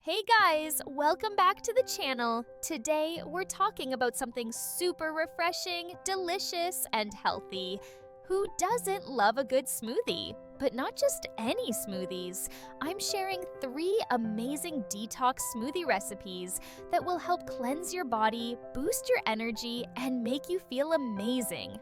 Hey guys, welcome back to the channel. Today we're talking about something super refreshing, delicious, and healthy. Who doesn't love a good smoothie? But not just any smoothies. I'm sharing 3 amazing detox smoothie recipes that will help cleanse your body, boost your energy, and make you feel amazing.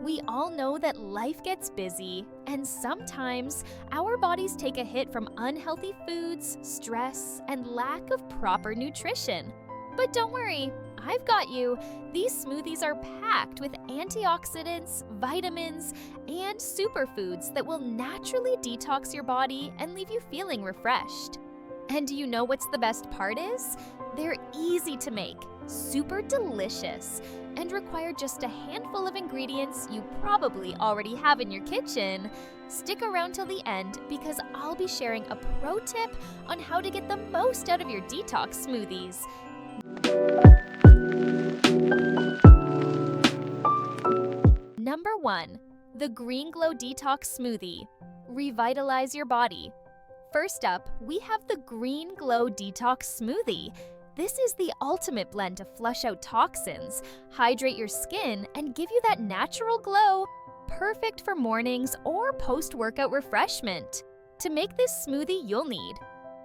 We all know that life gets busy, and sometimes our bodies take a hit from unhealthy foods, stress, and lack of proper nutrition. But don't worry, I've got you. These smoothies are packed with antioxidants, vitamins, and superfoods that will naturally detox your body and leave you feeling refreshed. And do you know what's the best part is? They're easy to make, super delicious, and require just a handful of ingredients you probably already have in your kitchen. Stick around till the end because I'll be sharing a pro tip on how to get the most out of your detox smoothies. Number 1. The Green Glow Detox Smoothie. Revitalize your body. First up, we have the Green Glow Detox Smoothie. This is the ultimate blend to flush out toxins, hydrate your skin, and give you that natural glow, perfect for mornings or post-workout refreshment. To make this smoothie, you'll need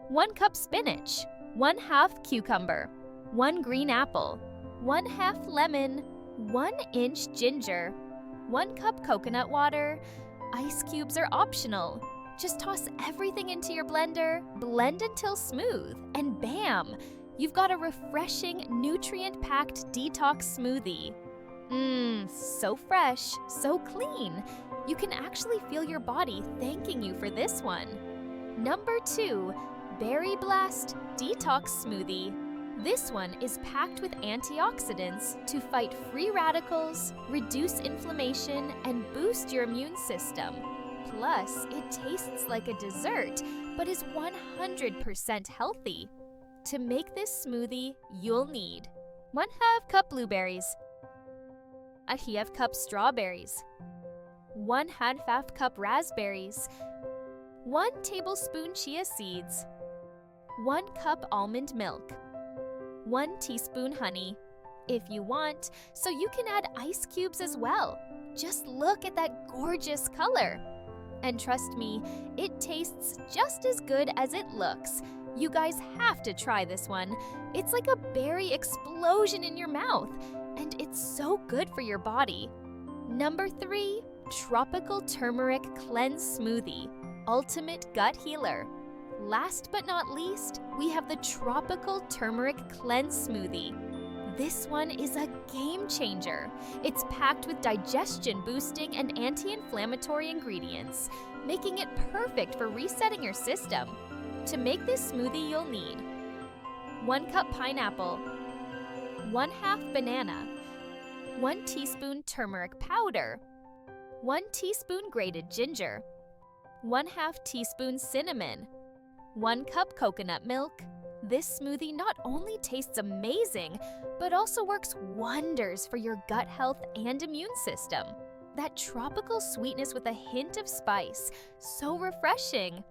1 cup spinach, 1/2 cucumber, 1 green apple, 1/2 lemon, 1 inch ginger, 1 cup coconut water. Ice cubes are optional. Just toss everything into your blender, blend until smooth, and bam! You've got a refreshing, nutrient-packed detox smoothie. So fresh, so clean. You can actually feel your body thanking you for this one. Number 2, Berry Blast Detox Smoothie. This one is packed with antioxidants to fight free radicals, reduce inflammation, and boost your immune system. Plus, it tastes like a dessert, but is 100% healthy. To make this smoothie, you'll need 1/2 cup blueberries, 1/2 cup strawberries, 1/2 cup raspberries, 1 tablespoon chia seeds, 1 cup almond milk, 1 teaspoon honey, if you want, so you can add ice cubes as well. Just look at that gorgeous color. And trust me, it tastes just as good as it looks. You guys have to try this one. It's like a berry explosion in your mouth, and it's so good for your body. Number 3, Tropical Turmeric Cleanse Smoothie, Ultimate Gut Healer. Last but not least, we have the Tropical Turmeric Cleanse Smoothie. This one is a game changer. It's packed with digestion-boosting and anti-inflammatory ingredients, making it perfect for resetting your system. To make this smoothie, you'll need 1 cup pineapple, 1/2 banana, 1 teaspoon turmeric powder, 1 teaspoon grated ginger, 1/2 teaspoon cinnamon, 1 cup coconut milk. This smoothie not only tastes amazing, but also works wonders for your gut health and immune system. That tropical sweetness with a hint of spice, so refreshing.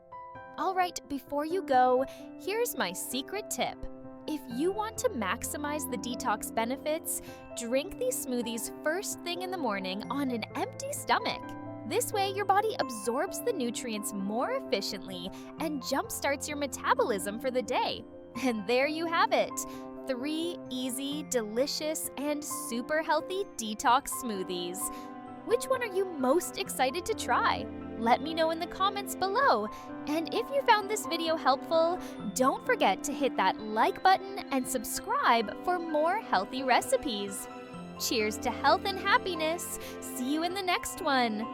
Alright, before you go, here's my secret tip. If you want to maximize the detox benefits, drink these smoothies first thing in the morning on an empty stomach. This way, your body absorbs the nutrients more efficiently and jumpstarts your metabolism for the day. And there you have it, 3 easy, delicious, and super healthy detox smoothies. Which one are you most excited to try? Let me know in the comments below. And if you found this video helpful, don't forget to hit that like button and subscribe for more healthy recipes. Cheers to health and happiness. See you in the next one.